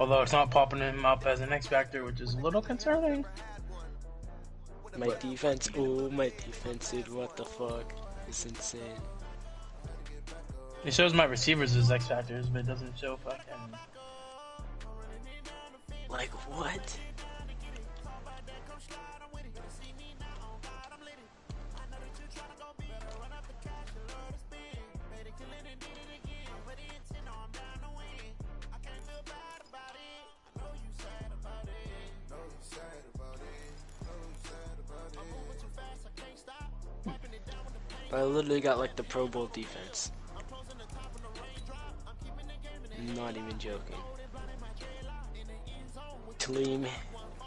Although it's not popping him up as an X Factor, which is a little concerning. My defense, oh my defense, dude, what the fuck? It's insane. It shows my receivers as X Factors, but it doesn't show fucking... Like, what? I literally got like the Pro Bowl defense. Not even joking. Talib,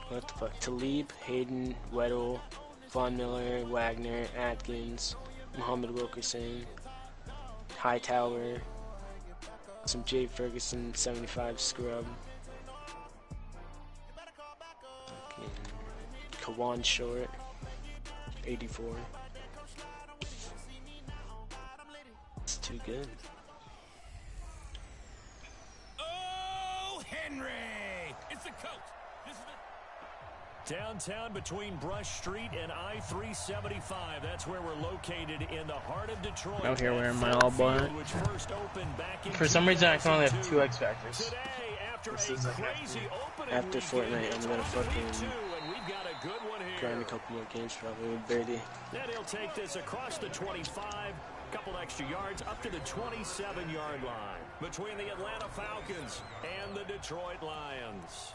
what the fuck? Talib, Hayden, Weddle, Von Miller, Wagner, Atkins, Muhammad Wilkerson, Hightower, some Jay Ferguson 75 scrub, Kawan Short 84. It's too good. Oh, Henry! It's the coach. This is the downtown between Brush Street and I-375. That's where we're located in the heart of Detroit. Out here wearing my all black. For some reason, I can only have 2 X Factors. This is like after Fortnite, I'm gonna fucking grind a couple more games probably with Birdie. Then he'll take this across the 25. Couple extra yards up to the 27-yard line between the Atlanta Falcons and the Detroit Lions.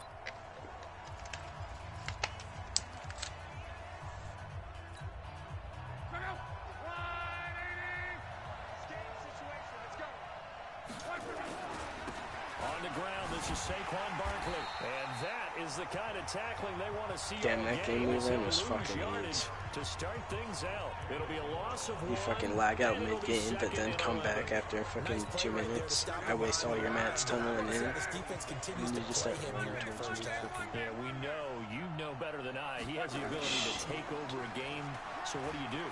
On the ground, this is Saquon Barkley, and that is the kind of tackling they want to see. Damn, that game we ran was fucking huge. To start things out, it'll be a loss of you fucking lag out mid-game, but then come back after fucking 2 minutes. I waste all your mats tunneling in, and you just start running towards me. Yeah, we know. You know better than I. He has the ability to take over a game, so what do you do?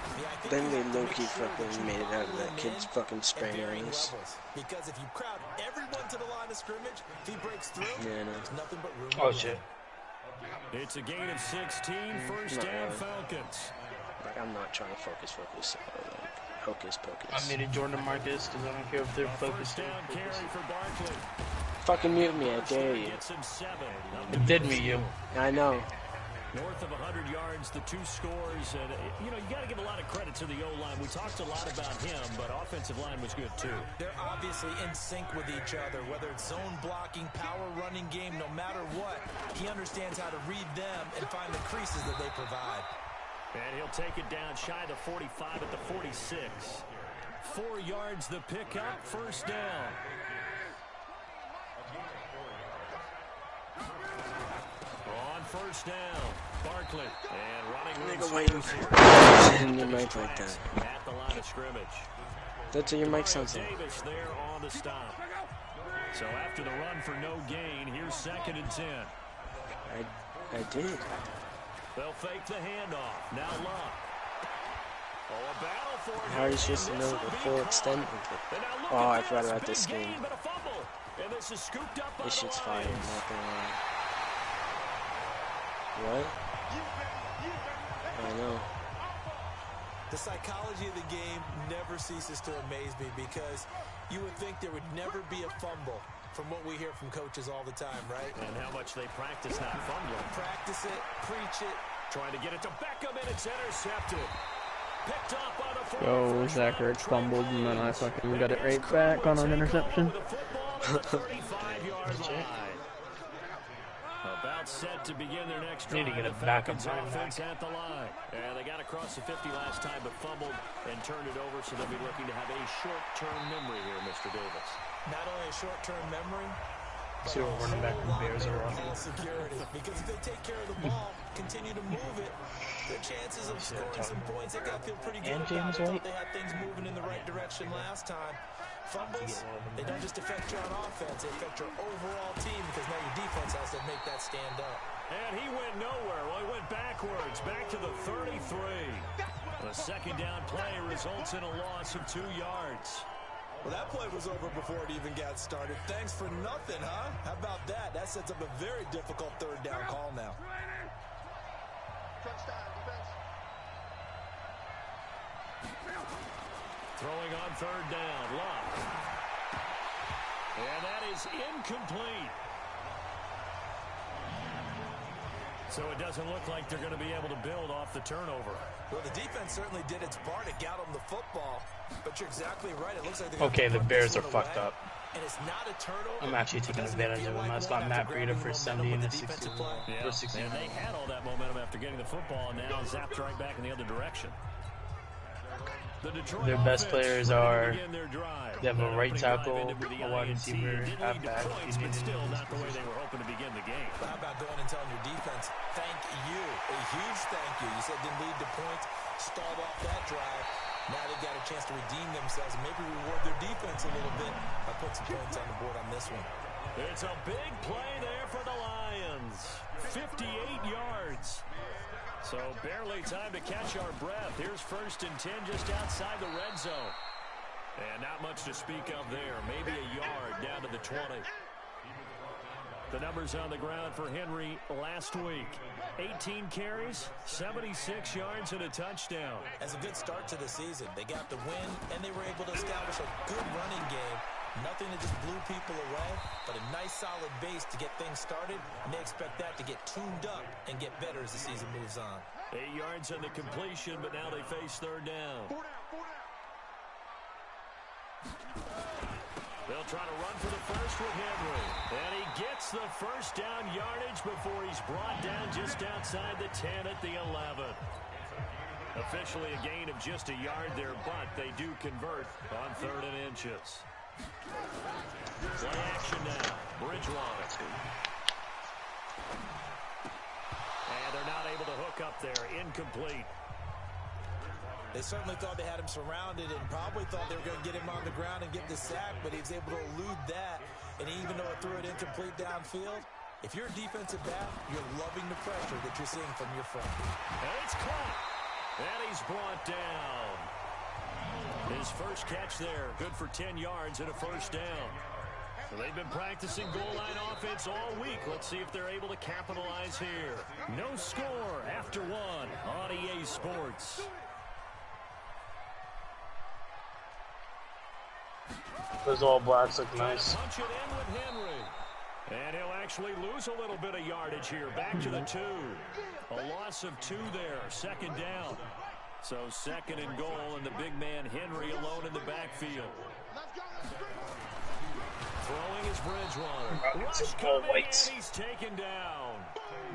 Then they low-key fucking made it out of that kid's fucking spraying rings. Because if you crowd everyone to the line of scrimmage, if he breaks through, yeah, no. there's nothing but room. Oh shit. It's a gain of 16, first down Falcons. Like, I'm not trying to focus. Like, hocus pocus. I made a Jordan Marcus because I don't care if they're focused. Down carry for Barkley. Fucking mute me, I dare you. It did me, you. I know. North of 100 yards, the 2 scores, and you know, you got to give a lot of credit to the O-line. We talked a lot about him, but offensive line was good too. They're obviously in sync with each other, whether it's zone blocking, power running game, no matter what. He understands how to read them and find the creases that they provide. And he'll take it down shy of the 45 at the 46. 4 yards the pickup, first down. On first down, Barkley and running. Nigga waiting for your mic like that. At the line of scrimmage. That's what your mic sounds like. Davis there on the stop. So after the run for no gain, here's 2nd and 10. I did. They'll fake the handoff. Now Love. Oh, a battle for it. How are you supposed to know the full extent of it? Oh, I forgot about this game. This shit's fire, I'm not gonna lie. What? I know. The psychology of the game never ceases to amaze me because you would think there would never be a fumble from what we hear from coaches all the time, right? And how much they practice not fumbling. Practice it, preach it. Trying to get it to Beckham, and it's intercepted. Picked up on the Yo, Zach Ertz fumbled, and then I fucking got it right back on an interception. 35-yard line. About set to begin their next drive. Need to get a backup offense at the line. And they got across the 50 last time, but fumbled and turned it over, so they'll be looking to have a short-term memory here, Mr. Davis. Not only a short-term memory, See what running back the Bears are on. Security. Because if they take care of the ball, continue to move it, their chances of scoring some points, they got to feel pretty good about it. They had things moving in the right direction last time. Fumbles, they don't just affect you on offense, they affect your overall team because now your defense has to make that stand up. And he went nowhere. Well, he went backwards, back to the 33. The 2nd down play results in a loss of 2 yards. Well, that play was over before it even got started. Thanks for nothing, huh? How about that? That sets up a very difficult third down call now. Throwing on third down, Love. And that is incomplete. So it doesn't look like they're going to be able to build off the turnover. Well, the defense certainly did its part. It got them the football. But you're exactly right. It looks like they're okay, the Bears are fucked up. And it's not a turnover. I'm actually taking advantage of him. I just got Matt Breida for 70 and a 60. Yeah, and they had all that momentum after getting the football, and now zapped right back in the other direction. Their best players are, they have a right tackle, a wide receiver, halfback. But still not the way they were hoping to begin the game. How about going and telling your defense, thank you, a huge thank you. You said didn't lead to points, stalled off that drive. Now they've got a chance to redeem themselves and maybe reward their defense a little bit by putting some points on the board on this one. It's a big play there for the Lions. 58 yards. So barely time to catch our breath. Here's 1st and 10 just outside the red zone. And not much to speak of there. Maybe a yard down to the 20. The numbers on the ground for Henry last week. 18 carries, 76 yards, and a touchdown. That's a good start to the season. They got the win, and they were able to establish a good running game. Nothing that just blew people away, but a nice solid base to get things started, and they expect that to get tuned up and get better as the season moves on. 8 yards on the completion, but now they face third down. They'll try to run for the first with Henry. And he gets the first down yardage before he's brought down just outside the 10 at the 11. Officially a gain of just a yard there, but they do convert on 3rd and inches. Play action now. Bridgewater. And they're not able to hook up there. Incomplete. They certainly thought they had him surrounded and probably thought they were going to get him on the ground and get the sack, but he was able to elude that. And even though it threw it incomplete downfield, if you're a defensive back, you're loving the pressure that you're seeing from your front. And it's caught. And he's brought down. His first catch there, good for 10 yards and a first down. So they've been practicing goal line offense all week. Let's see if they're able to capitalize here. No score after 1 on EA Sports. Those All Blacks look nice. Punch it in with Henry. And he'll actually lose a little bit of yardage here. Back to the 2. A loss of 2 there. 2nd down. So 2nd and goal, and the big man Henry alone in the backfield. Throwing is Bridgewater. Rush coming, and he's taken down.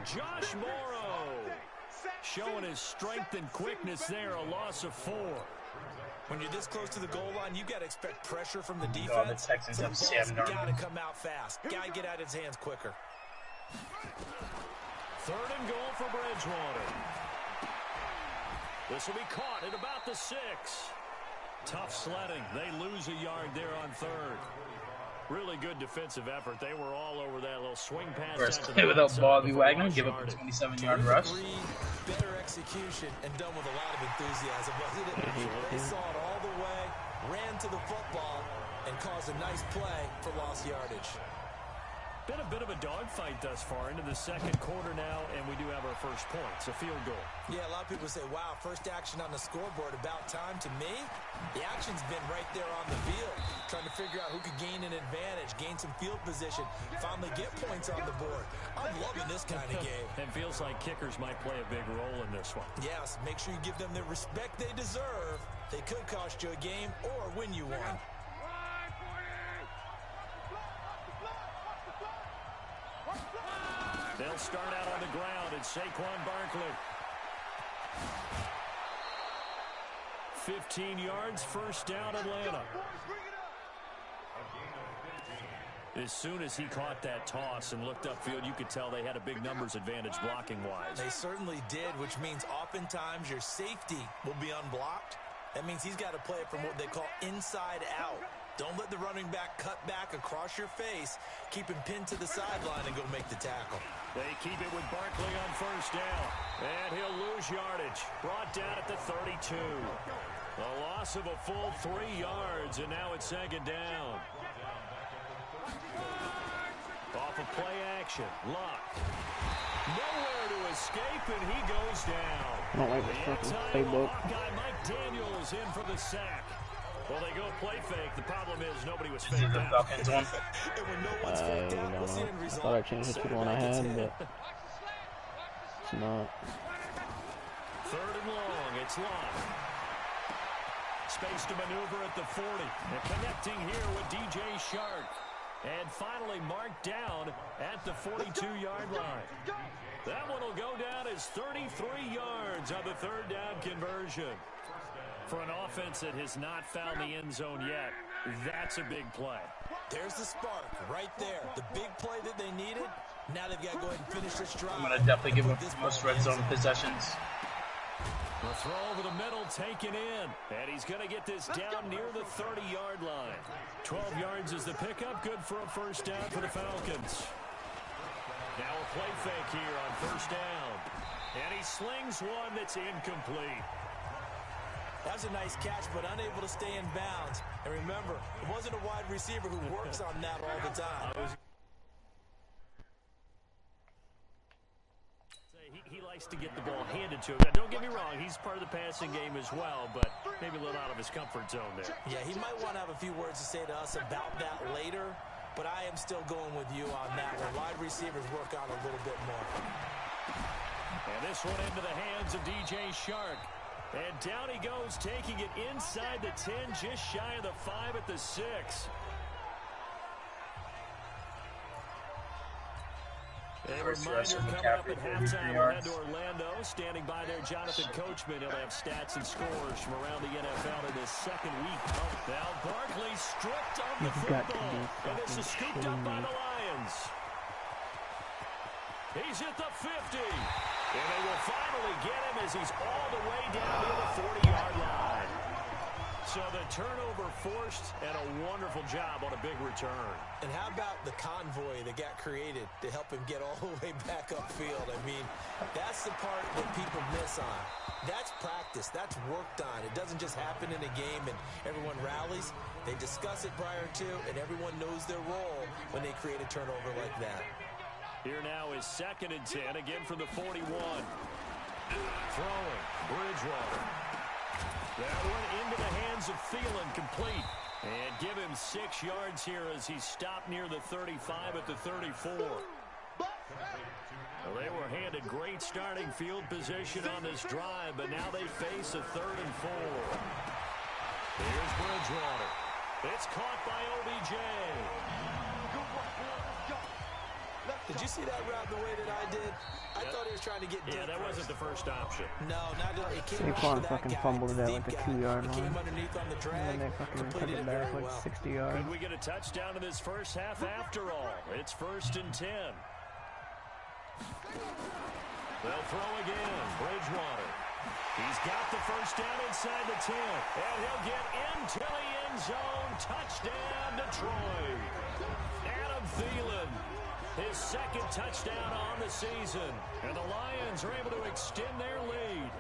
Josh Morrow showing his strength and quickness there. A loss of 4. When you're this close to the goal line, you got to expect pressure from the defense. Oh, the Texans have Sam Darnold. Got to come out fast. Got to get out of his hands quicker. 3rd and goal for Bridgewater. This will be caught at about the 6. Tough sledding. They lose a yard there on 3rd. Really good defensive effort. They were all over that little swing pass. First play without Bobby Wagner, give up a 27-yard rush. Better execution and done with a lot of enthusiasm, wasn't it? They saw it all the way, ran to the football, and caused a nice play for lost yardage. Been a bit of a dogfight thus far into the 2nd quarter now, and we do have our first point. It's a field goal. Yeah, a lot of people say, wow, first action on the scoreboard, about time. To me, the action's been right there on the field, trying to figure out who could gain an advantage, gain some field position, finally get points on the board. I'm loving this kind of game. It feels like kickers might play a big role in this one. Yes, make sure you give them the respect they deserve. They could cost you a game or win you one. They'll start out on the ground, and Saquon Barkley. 15 yards, first down, Atlanta. As soon as he caught that toss and looked upfield, you could tell they had a big numbers advantage blocking-wise. They certainly did, which means oftentimes your safety will be unblocked. That means he's got to play it from what they call inside out. Don't let the running back cut back across your face. Keep him pinned to the sideline and go make the tackle. They keep it with Barkley on first down. And he'll lose yardage. Brought down at the 32. A loss of a full 3 yards, and now it's second down. Off of play action, Luck. Nowhere to escape, and he goes down. I don't like this fucking playbook. Mike Daniels in for the sack. Well, they go play fake. The problem is nobody was faked out. Falcons one. I don't know. I thought I changed it to the one I had, but it's not. Third and long. It's Long. Space to maneuver at the 40. And connecting here with DJ Shark. And finally marked down at the 42-yard line. That one will go down as 33 yards on the third down conversion. For an offense that has not found the end zone yet, that's a big play. There's the spark right there. The big play that they needed. Now they've got to go ahead and finish this drive. I'm going to definitely give them most red zone possessions. The throw over the middle taken in. And he's going to get this down near the 30-yard line. 12 yards is the pickup. Good for a first down for the Falcons. Now a play fake here on first down. And he slings one that's incomplete. That was a nice catch, but unable to stay in bounds. And remember, it wasn't a wide receiver who works on that all the time. He likes to get the ball handed to him. Now, don't get me wrong, he's part of the passing game as well, but maybe a little out of his comfort zone there. Yeah, he might want to have a few words to say to us about that later, but I am still going with you on that one. Wide receivers work on a little bit more. And this one into the hands of DJ Shark. And down he goes, taking it inside the 10, just shy of the 5 at the 6. A reminder coming up at halftime, we'll head to Orlando. Standing by there, Jonathan Coachman. He'll have stats and scores from around the NFL in his second week. Now Barkley stripped of the football. And this is scooped up by the Lions. He's at the 50. And they will finally get him as he's all the way down to the 40-yard line. So the turnover forced, and a wonderful job on a big return. And how about the convoy that got created to help him get all the way back upfield? I mean, that's the part that people miss on. That's practice. That's worked on. It doesn't just happen in a game and everyone rallies. They discuss it prior to, and everyone knows their role when they create a turnover like that. Here now is 2nd and 10, again from the 41. Throwing, Bridgewater. That one into the hands of Thielen, complete. And give him 6 yards here as he's stopped near the 35 at the 34. Well, they were handed great starting field position on this drive, but now they face a 3rd and 4. Here's Bridgewater. It's caught by OBJ. Did you see that route the way that I did? I thought he was trying to get deep. Yeah, that wasn't the first option. No, not it came Saquon fucking fumbled it at like the 2-yard line. Came underneath on the drag. And then they fucking took it back like 60 yards. Could we get a touchdown in this first half after all? It's 1st and 10. They'll throw again. Bridgewater. He's got the first down inside the 10. And he'll get into the end zone. Touchdown, Detroit. Adam Thielen. His 2nd touchdown on the season. And the Lions are able to extend their lead.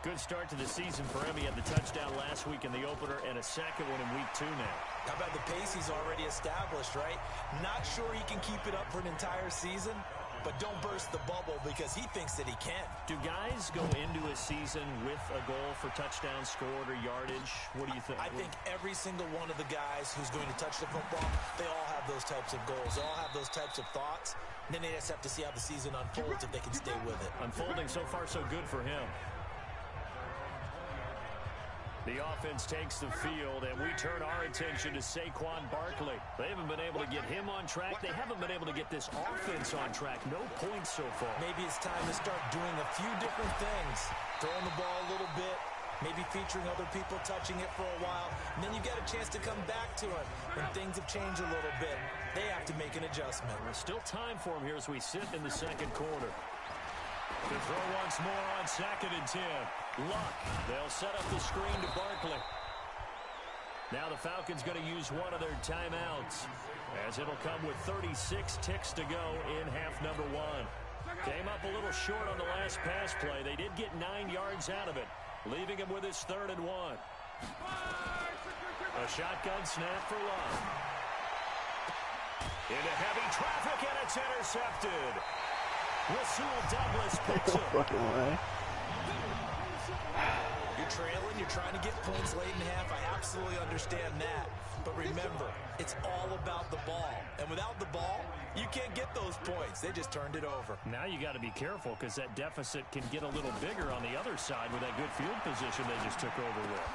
Good start to the season for him. He had the touchdown last week in the opener and a second one in week 2 now. How about the pace he's already established, right? Not sure he can keep it up for an entire season, but don't burst the bubble because he thinks that he can. Do guys go into a season with a goal for touchdowns scored or yardage? What do you think? I think every single one of the guys who's going to touch the football, they all have those types of goals. They all have those types of thoughts. And then they just have to see how the season unfolds if they can stay with it. Unfolding so far so good for him. The offense takes the field, and we turn our attention to Saquon Barkley. They haven't been able to get him on track. They haven't been able to get this offense on track. No points so far. Maybe it's time to start doing a few different things. Throwing the ball a little bit, maybe featuring other people touching it for a while, and then you get a chance to come back to it when things have changed a little bit. They have to make an adjustment. There's still time for him here as we sit in the second quarter. To throw once more on 2nd and 10. Luck. They'll set up the screen to Barkley. Now the Falcons going to use one of their timeouts, as it'll come with 36 ticks to go in half number 1. Came up a little short on the last pass play. They did get 9 yards out of it, leaving him with his 3rd and 1. A shotgun snap for Love. Into heavy traffic, and it's intercepted. Rasul Douglas picks him. Fucking way. You're trailing, you're trying to get points late in half. I absolutely understand that. But remember, it's all about the ball. And without the ball, you can't get those points. They just turned it over. Now you got to be careful because that deficit can get a little bigger on the other side with that good field position they just took over with.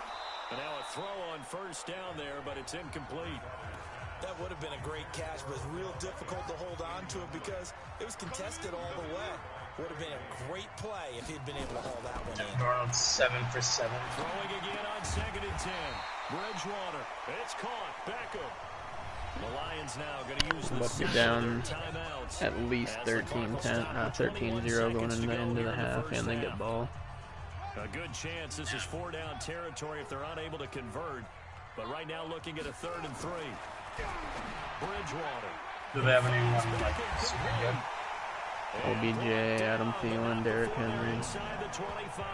And now a throw on first down there, but it's incomplete. That would have been a great catch, but it's real difficult to hold on to it because it was contested all the way. Would have been a great play if he'd been able to haul that one in. Darnold 7 for 7. Throwing again on 2nd and 10. Bridgewater. It's caught. Beckham. The Lions now going to use the About to be down timeouts. at least 13-0 going into the end of the half, and they get ball. A good chance this is 4-down territory if they're unable to convert. But right now looking at a 3rd and 3. Bridgewater. Do they have anyone like super good? OBJ, Adam Thielen, Derrick Henry. Inside the 25.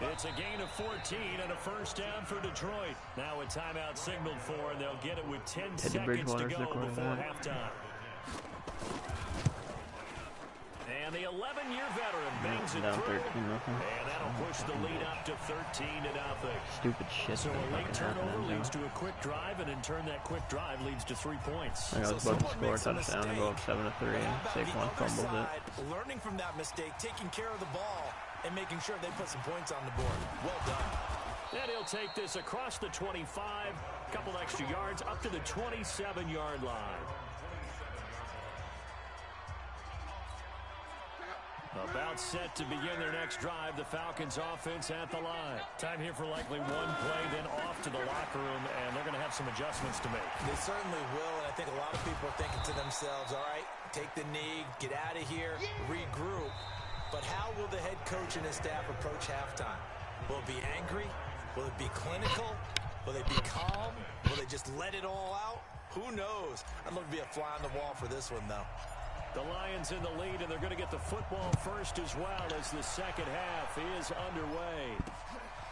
It's a gain of 14 and a first down for Detroit. Now a timeout signaled for, and they'll get it with 10 seconds to go before halftime. And the 11-year veteran bangs it down through. 13-0. And that'll push the lead up to 13-0. Stupid shit. So a late turnover leads to a quick drive, and in turn that quick drive leads to 3 points. I was about to score a touchdown and go up 7-3. Saquon fumbled it. Learning from that mistake, taking care of the ball, and making sure they put some points on the board. Well done. And he'll take this across the 25, a couple extra yards, up to the 27-yard line. About set to begin their next drive. The Falcons offense at the line. Time here for likely one play, then off to the locker room, and they're going to have some adjustments to make. They certainly will, and I think a lot of people are thinking to themselves, all right, take the knee, get out of here, regroup. But how will the head coach and his staff approach halftime? Will it be angry? Will it be clinical? Will they be calm? Will they just let it all out? Who knows? I'd love to be a fly on the wall for this one, though. The Lions in the lead, and they're going to get the football first as well as the second half is underway.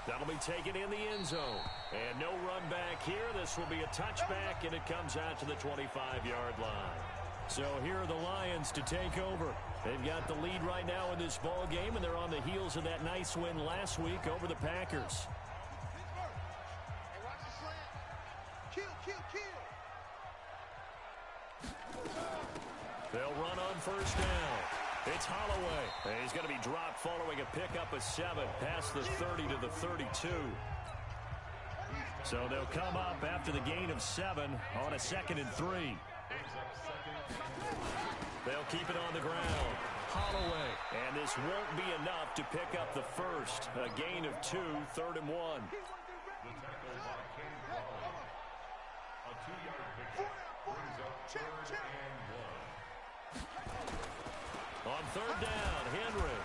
That'll be taken in the end zone. And no run back here. This will be a touchback, and it comes out to the 25-yard line. So here are the Lions to take over. They've got the lead right now in this ball game, and they're on the heels of that nice win last week over the Packers. They'll run on first down. It's Holloway. And he's going to be dropped following a pickup of 7 past the 30 to the 32. So they'll come up after the gain of 7 on a 2nd and 3. They'll keep it on the ground. Holloway. And this won't be enough to pick up the first. A gain of 2, 3rd and 1. On 3rd down, Henry.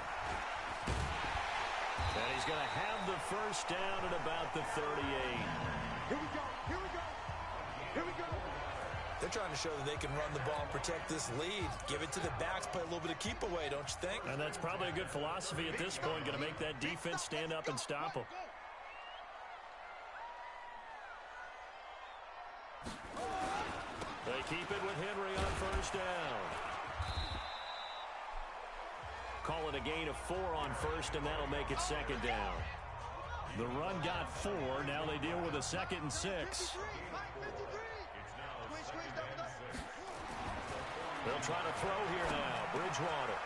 And he's going to have the first down at about the 38. Here we go. Here we go. Here we go. They're trying to show that they can run the ball and protect this lead. Give it to the backs, play a little bit of keep away, don't you think? And that's probably a good philosophy at this point, going to make that defense stand up and stop them. They keep it with Henry on first down. Call it a gain of 4 on first, and that'll make it 2nd down. The run got 4. Now they deal with a 2nd and 6. They'll try to throw here now. Bridgewater.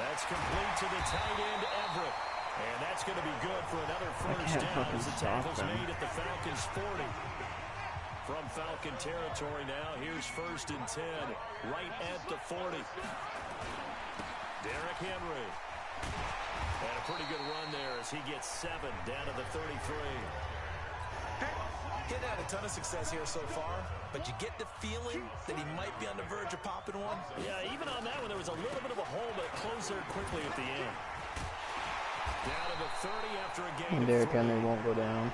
That's complete to the tight end, Everett. And that's going to be good for another first down as the tackle's made at the Falcons' 40. From Falcon territory now, here's 1st and 10, right at the 40. Derrick Henry. And a pretty good run there as he gets 7 down to the 33. He's had a ton of success here so far, but you get the feeling that he might be on the verge of popping one. Yeah, even on that one, there was a little bit of a hole, but it closed there quickly at the end. Down to the 30 after a game. Derrick Henry won't go down.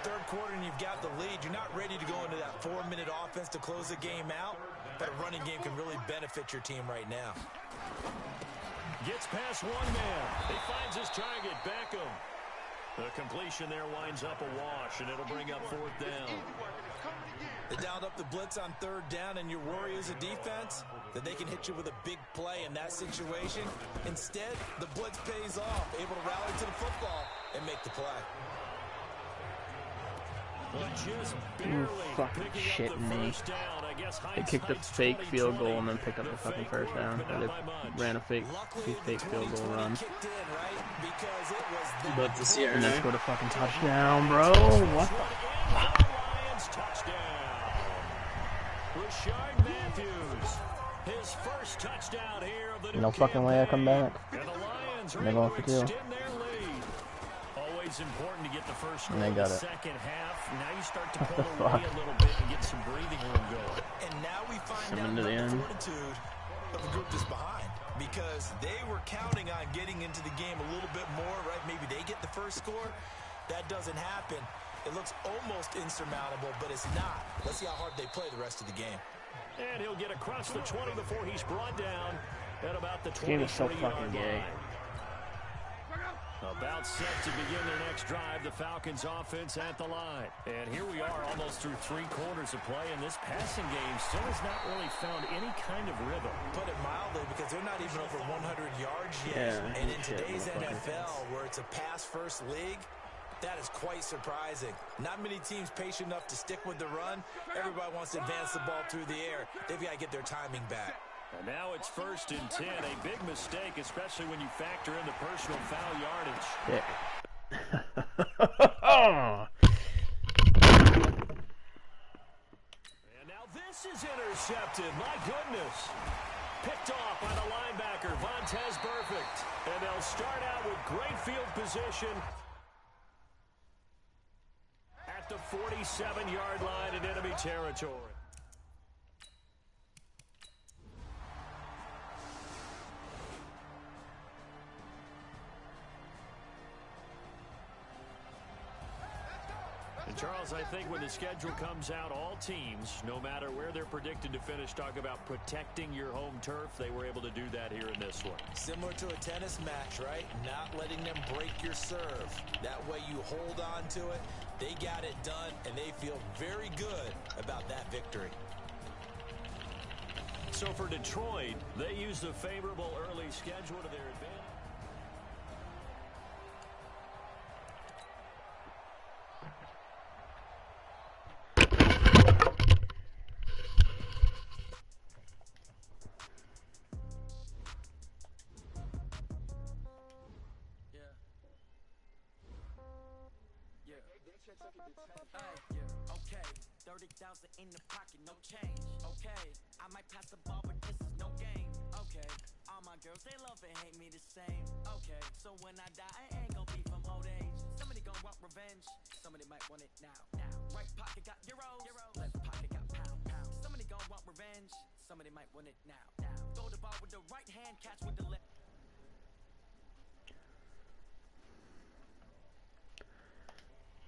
3rd quarter and you've got the lead. You're not ready to go into that 4-minute offense to close the game out, but a running game can really benefit your team right now. Gets past one man. He finds his target, Beckham. The completion there winds up a wash, and it'll bring up 4th down. They dialed up the blitz on 3rd down, and your worry as a defense that they can hit you with a big play in that situation. Instead, the blitz pays off, able to rally to the football and make the play. Just barely fucking shit me. They kicked a fake field goal and then picked up the fucking first down. Or they ran a fake field goal run. But this year, and then scored a fucking touchdown, bro. What the fuck? Rashard Matthews, his first touchdown here of the No fucking way I come back. And the Lions are They're going for 2. extend their lead. Always important to get the first goal in the second half. Now you start to pull away a little bit and get some breathing room going. And now we find out about the fortitude of the group that's behind, because they were counting on getting into the game a little bit more, right? Maybe they get the first score. That doesn't happen. It looks almost insurmountable, but it's not. Let's see how hard they play the rest of the game. And he'll get across the 20 before he's brought down at about the 20. This game is so fucking gay. About set to begin their next drive, the Falcons offense at the line. And here we are almost through 3 quarters of play, and this passing game still has not really found any kind of rhythm. Put it mildly, because they're not even over 100 yards yet. Yeah, and in today's NFL, where it's a pass-first league, that is quite surprising. Not many teams patient enough to stick with the run. Everybody wants to advance the ball through the air. They've got to get their timing back. And now it's 1st and 10. A big mistake, especially when you factor in the personal foul yardage. Yeah. And now this is intercepted. My goodness. Picked off by the linebacker, Vontaze Burfict. And they'll start out with great field position at the 47-yard line in enemy territory. And Charles, I think when the schedule comes out, all teams, no matter where they're predicted to finish, talk about protecting your home turf. They were able to do that here in this one. Similar to a tennis match, right? Not letting them break your serve. That way you hold on to it. They got it done, and they feel very good about that victory. So for Detroit, they used a favorable early schedule to their advantage. Okay, 30,000 in the pocket, no change. Okay, I might pass the ball, but this is no game. Okay, all my girls, they love and hate me the same. Okay, so when I die, I ain't gonna be from old age. Somebody gon' want revenge, somebody might want it now. Right pocket got euros, left pocket got pound. Somebody gon' want revenge, somebody might want it now. Throw the ball with the right hand, catch with the left.